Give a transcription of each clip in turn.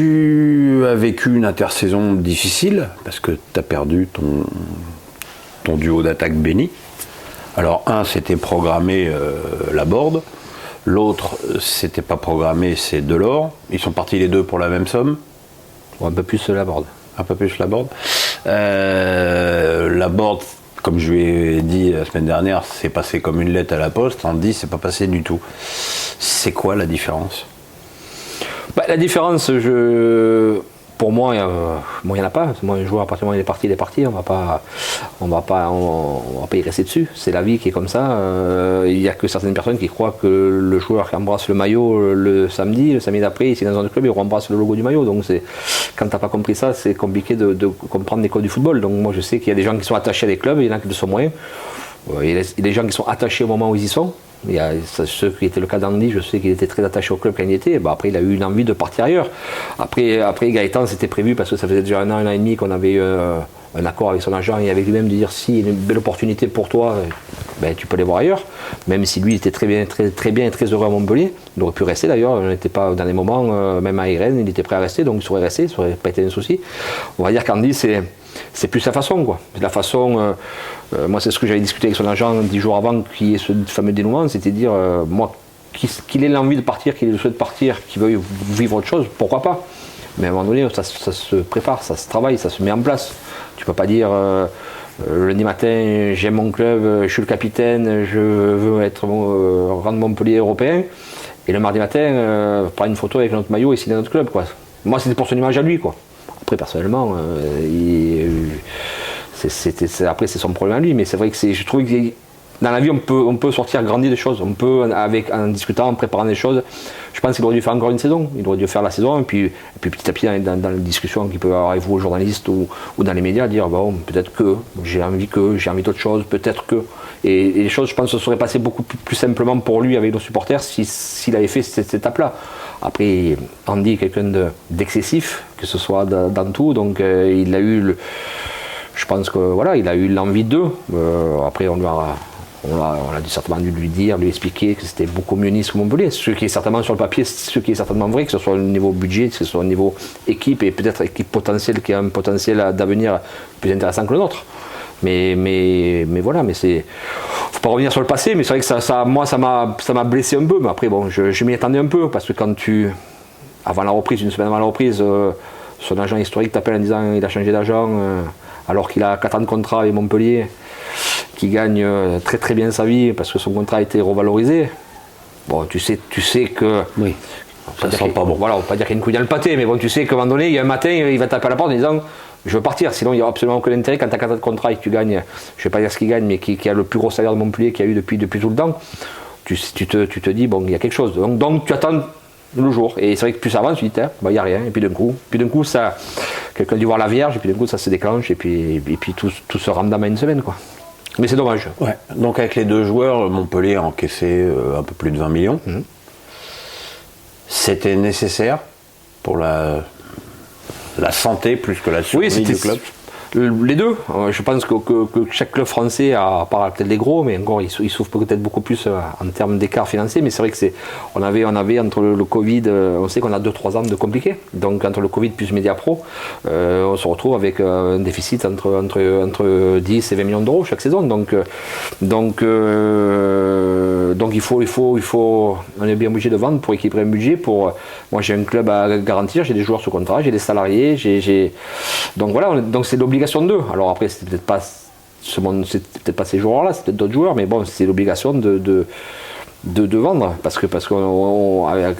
Tu as vécu une intersaison difficile parce que tu as perdu ton duo d'attaque Benny. Alors un, c'était programmé Laborde. L'autre, c'était pas programmé, c'est Delors. Ils sont partis les deux pour la même somme. Un peu plus Laborde. Un peu plus Laborde. Laborde, comme je lui ai dit la semaine dernière, c'est passé comme une lettre à la poste. Andy, c'est pas passé du tout. C'est quoi la différence? La différence, pour moi, il n'y en a pas. Moi, un joueur, à partir du moment où il est parti, on va pas y rester dessus. C'est la vie qui est comme ça. Il n'y a que certaines personnes qui croient que le joueur qui embrasse le maillot le samedi d'après, ici dans un club, il embrasse le logo du maillot. Donc quand tu n'as pas compris ça, c'est compliqué de comprendre les codes du football. Donc moi, je sais qu'il y a des gens qui sont attachés à des clubs, il y en a qui le sont moins. Il y a des gens qui sont attachés au moment où ils y sont. Il y a ce qui était le cas d'Andy, je sais qu'il était très attaché au club quand il y était. Après, il a eu une envie de partir ailleurs. Après Gaëtan, c'était prévu parce que ça faisait déjà un an et demi qu'on avait eu un accord avec son agent et avec lui-même de dire s'il y a une belle opportunité pour toi, tu peux aller voir ailleurs. Même si lui il était très bien et très heureux à Montpellier. Il aurait pu rester d'ailleurs. On n'était pas dans les moments, même à Irène, il était prêt à rester, donc il serait resté, ça n'aurait pas été un souci. On va dire qu'Andy, c'est plus sa façon, quoi. La façon, moi c'est ce que j'avais discuté avec son agent 10 jours avant qu'il y ait ce fameux dénouement, c'était dire, moi, qu'il ait l'envie de partir, qu'il ait le souhait de partir, qu'il veuille vivre autre chose, pourquoi pas. Mais à un moment donné, ça se prépare, ça se travaille, ça se met en place. Tu peux pas dire, le lundi matin, j'aime mon club, je suis le capitaine, je veux rendre Montpellier européen, et le mardi matin, prendre une photo avec notre maillot et signer notre club, quoi. Moi c'était pour son image à lui, quoi. Après, personnellement, après c'est son problème à lui, mais c'est vrai que je trouve que dans la vie on peut sortir grandir des choses, on peut en discutant, en préparant des choses. Je pense qu'il aurait dû faire encore une saison, il aurait dû faire la saison et puis petit à petit dans les discussions qu'il peut avoir avec vous, aux journalistes ou dans les médias, dire bon, peut-être que j'ai envie d'autre chose, peut-être que. Et les choses, je pense, se seraient passées beaucoup plus simplement pour lui avec nos supporters s'il avait fait cette étape-là. Après, Andy est quelqu'un d'excessif, que ce soit dans tout, donc il a eu je pense que voilà, il a eu l'envie d'eux. Après, on a certainement dû lui expliquer que c'était beaucoup mieux Nice que Montpellier. Ce qui est certainement sur le papier, ce qui est certainement vrai, que ce soit au niveau budget, que ce soit au niveau équipe, et peut-être équipe potentielle qui a un potentiel d'avenir plus intéressant que le nôtre. Mais voilà, mais faut pas revenir sur le passé, mais c'est vrai que moi ça m'a blessé un peu. Mais après bon, je m'y attendais un peu parce que quand avant la reprise, une semaine avant la reprise, son agent historique t'appelle en disant il a changé d'agent alors qu'il a 4 ans de contrat avec Montpellier, qui gagne très très bien sa vie parce que son contrat a été revalorisé. Bon, tu sais que. Oui. Ça sent pas bon. Voilà, on va pas dire qu'il y a une couille dans le pâté, mais bon, tu sais qu'à un moment donné, il y a un matin, il va taper à la porte en disant je veux partir, sinon il n'y aura absolument aucun intérêt quand tu as 4 ans de contrat et que tu gagnes, je ne vais pas dire ce qu'il gagne, mais qui a le plus gros salaire de Montpellier qu'il y a eu depuis tout le temps. Tu te dis, bon, il y a quelque chose. Donc tu attends le jour. Et c'est vrai que plus ça avance, tu dis, il n'y a rien. Et puis d'un coup, ça, quelqu'un dit voir la Vierge, et puis d'un coup, ça se déclenche, et puis tout se ramdame à une semaine, quoi. Mais c'est dommage. Ouais. Donc avec les deux joueurs, Montpellier a encaissé un peu plus de 20 millions. C'était nécessaire pour la santé plus que la survie du club. Les deux. Je pense que chaque club français, à part peut-être les gros, mais encore ils souffrent peut-être beaucoup plus en termes d'écart financier. Mais c'est vrai que on avait entre le Covid, on sait qu'on a 2-3 ans de compliqués. Donc entre le Covid plus Mediapro, on se retrouve avec un déficit entre 10 et 20 millions d'euros chaque saison. Donc il faut, on est bien obligé de vendre pour équilibrer un budget. Moi j'ai un club à garantir, j'ai des joueurs sous contrat, j'ai des salariés, donc voilà, donc c'est l'obligation de deux. Alors après c'est peut-être pas ces joueurs-là, c'est peut-être d'autres joueurs, mais bon, c'est l'obligation de vendre parce que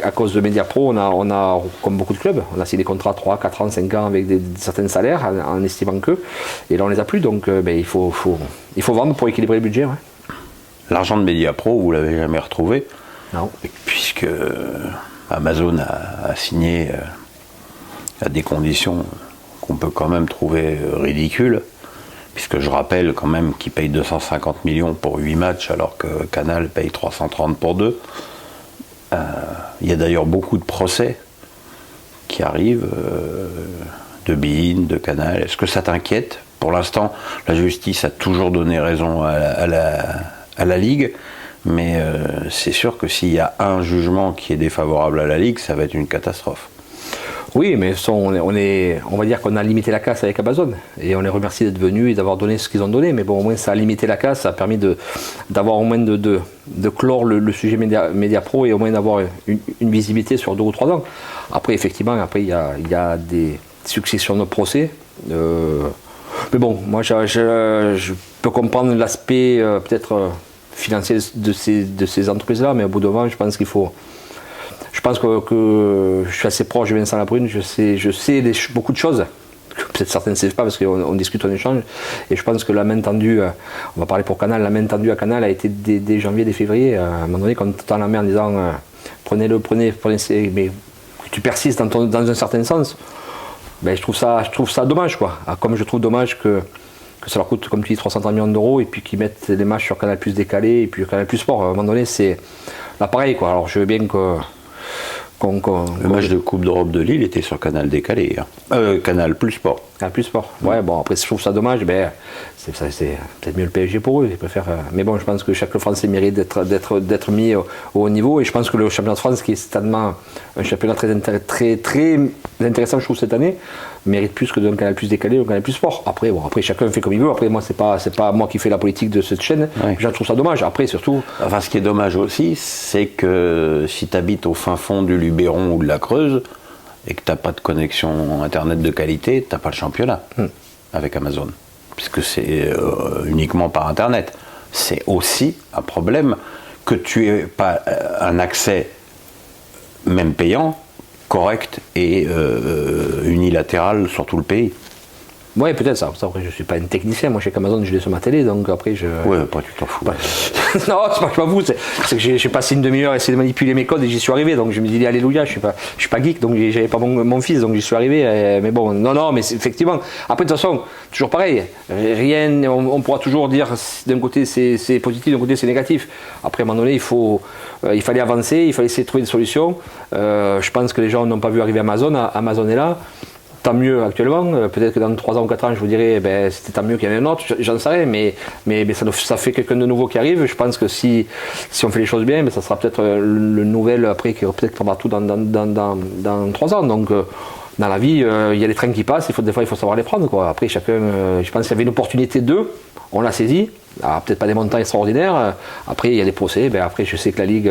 à cause de Mediapro, on a comme beaucoup de clubs, on a signé des contrats 3, 4 ans, 5 ans avec certains salaires en estimant que, et là on les a plus, donc il faut vendre pour équilibrer le budget. Ouais. L'argent de Mediapro, vous l'avez jamais retrouvé? Non. Puisque Amazon a signé à des conditions qu'on peut quand même trouver ridicules, puisque je rappelle quand même qu'ils payent 250 millions pour 8 matchs alors que Canal paye 330 pour 2. Il y a d'ailleurs beaucoup de procès qui arrivent de beIN, de Canal. Est-ce que ça t'inquiète? Pour l'instant, la justice a toujours donné raison à la Ligue, mais c'est sûr que s'il y a un jugement qui est défavorable à la Ligue, ça va être une catastrophe. Oui, mais on va dire qu'on a limité la casse avec Amazon. Et on les remercie d'être venus et d'avoir donné ce qu'ils ont donné. Mais bon, au moins, ça a limité la casse, ça a permis d'avoir au moins de clore le sujet Média Pro et au moins d'avoir une visibilité sur 2 ou 3 ans. Après, effectivement, il y a des successions de procès. Mais bon, moi, je peux comprendre l'aspect peut-être financier de ces entreprises-là. Mais au bout d'un moment, je pense qu'il faut... Je pense que je suis assez proche de Vincent Labrune, je sais beaucoup de choses, que peut-être certains ne savent pas parce qu'on discute, on échange, et je pense que la main tendue, on va parler pour Canal, la main tendue à Canal a été dès janvier, dès février, à un moment donné quand on tend la main en disant prenez-le, mais que tu persistes dans un certain sens, ben, je trouve ça dommage, quoi. Comme je trouve dommage que ça leur coûte, comme tu dis, 330 millions d'euros et puis qu'ils mettent les matchs sur Canal Plus décalé et puis Canal Plus Sport, à un moment donné c'est l'appareil, quoi. Alors je veux bien que le match de Coupe d'Europe de Lille était sur Canal décalé, hein. Canal Plus Sport. Canal Plus Sport. Ouais, bon, après, je trouve ça dommage. Ben, c'est peut-être mieux le PSG pour eux. Ils préfèrent, mais bon, je pense que chaque Français mérite d'être mis au haut niveau. Et je pense que le championnat de France, qui est certainement un championnat très intéressant, je trouve, cette année, mérite plus que d'un Canal Plus décalé ou Canal Plus Sport. Après, chacun fait comme il veut. Après, moi, c'est pas moi qui fais la politique de cette chaîne. Ouais. Je trouve ça dommage. Après, surtout. Enfin, ce qui est dommage aussi, c'est que si tu habites au fin fond du Luberon ou de la Creuse, et que tu n'as pas de connexion internet de qualité, tu n'as pas le championnat avec Amazon, puisque c'est uniquement par internet. C'est aussi un problème que tu n'aies pas un accès, même payant, correct et unilatéral sur tout le pays. Oui, peut-être ça. Après, je ne suis pas un technicien. Moi, chez Amazon, je l'ai sur ma télé, donc après, je... Ouais, pas tu t'en fous. Non, c'est pas que je m'en fous. C'est que j'ai passé une demi-heure à essayer de manipuler mes codes et j'y suis arrivé. Donc, je me dis, alléluia, je suis pas geek, donc j'avais pas mon fils, donc j'y suis arrivé. Mais bon, non, mais effectivement. Après, de toute façon, toujours pareil. Rien, on pourra toujours dire, d'un côté, c'est positif, d'un côté, c'est négatif. Après, à un moment donné, il fallait avancer, il fallait essayer de trouver des solutions. Je pense que les gens n'ont pas vu arriver Amazon. Amazon est là. Tant mieux actuellement, peut-être que dans 3 ans ou 4 ans, je vous dirais, ben, c'était tant mieux qu'il y en ait un autre, j'en sais rien, mais ça fait quelqu'un de nouveau qui arrive. Je pense que si on fait les choses bien, ben, ça sera peut-être le nouvel après qui peut-être prendra tout dans 3 ans. Donc, dans la vie, il y a des trains qui passent, des fois il faut savoir les prendre, quoi. Après, chacun, je pense qu'il y avait une opportunité on l'a saisie. Peut-être pas des montants extraordinaires. Après, il y a des procès. Ben, après, je sais que la Ligue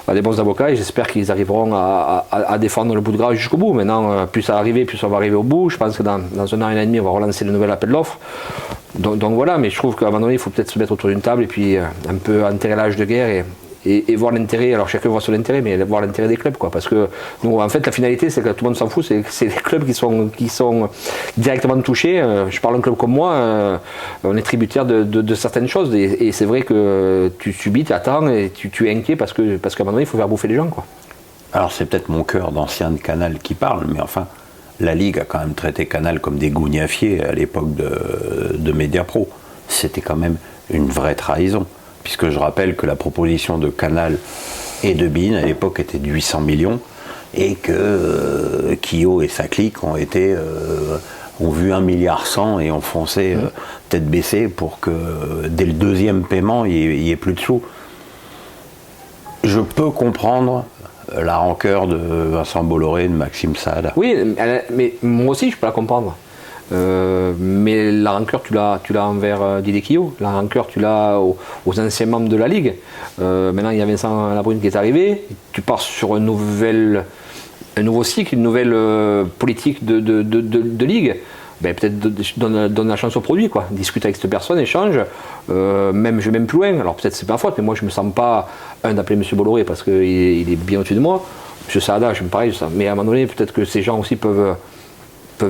a des bons avocats et j'espère qu'ils arriveront à défendre le bout de gras jusqu'au bout. Maintenant, plus ça va arriver, plus on va arriver au bout. Je pense que dans 1 an et demi, on va relancer le nouvel appel d'offres. Donc voilà, mais je trouve qu'à un moment donné, il faut peut-être se mettre autour d'une table et puis un peu enterrer l'âge de guerre et voir l'intérêt. Alors chacun voit son intérêt, mais voir l'intérêt des clubs, quoi. Parce que nous, en fait, la finalité, c'est que tout le monde s'en fout, c'est les clubs qui sont directement touchés. Je parle d'un club comme moi, on est tributaire de certaines choses, et c'est vrai que tu subis, tu attends, et tu es inquiet parce qu'à un moment donné, il faut faire bouffer les gens, quoi. Alors c'est peut-être mon cœur d'ancien de Canal qui parle, mais enfin, la Ligue a quand même traité Canal comme des gougnafiers à l'époque de Média Pro. C'était quand même une vraie trahison. Puisque je rappelle que la proposition de Canal et de beIN à l'époque était de 800 millions et que Kyo et sa clique ont vu 1,1 milliard et ont foncé tête baissée pour que dès le 2e paiement il n'y ait plus de sous. Je peux comprendre la rancœur de Vincent Bolloré, de Maxime Saada. Oui, mais moi aussi je peux la comprendre. Mais la rancœur tu l'as envers Didier Quillot, la rancœur tu l'as aux anciens membres de la Ligue. Maintenant il y a Vincent Labrune qui est arrivé, tu pars sur un nouveau cycle, une nouvelle politique de Ligue. Ben, peut-être donne la chance au produit, quoi. Discute avec cette personne, échange, je vais même plus loin. Alors peut-être c'est pas ma faute, mais moi je me sens pas d'appeler M. Bolloré parce qu'il est bien au-dessus de moi. M. Saada, je me pareil, mais à un moment donné peut-être que ces gens aussi peuvent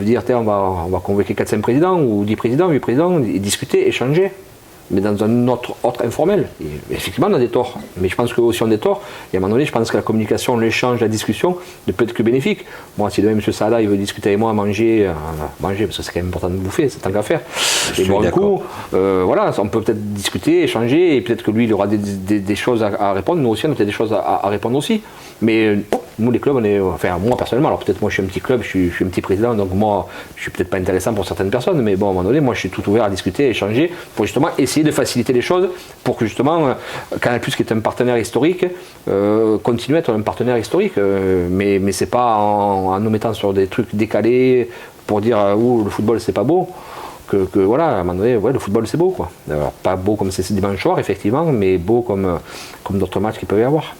dire, on va convoquer 4-5 présidents ou 10 présidents, 8 présidents, et discuter, échanger, mais dans un autre informel. Et effectivement, on a des torts, mais je pense qu'eux aussi on a des torts. Et à un moment donné, je pense que la communication, l'échange, la discussion ne peut être que bénéfique. Moi, si demain M. Saada il veut discuter avec moi, manger, parce que c'est quand même important de bouffer, c'est tant qu'à faire. Et bon, du coup, voilà, on peut peut-être discuter, échanger, et peut-être que lui, il aura des choses à répondre, nous aussi, on a peut-être des choses à répondre aussi. Mais nous les clubs, enfin moi personnellement, alors peut-être moi je suis un petit club, je suis un petit président, donc moi je suis peut-être pas intéressant pour certaines personnes, mais bon à un moment donné, moi je suis tout ouvert à discuter, à échanger, pour justement essayer de faciliter les choses, pour que justement Canal+, qui est un partenaire historique, continue à être un partenaire historique, mais c'est pas en nous mettant sur des trucs décalés pour dire le football c'est pas beau. Que voilà, à un moment donné, le football c'est beau quoi. Alors, pas beau comme c'est dimanche soir effectivement, mais beau comme d'autres matchs qu'il peut y avoir.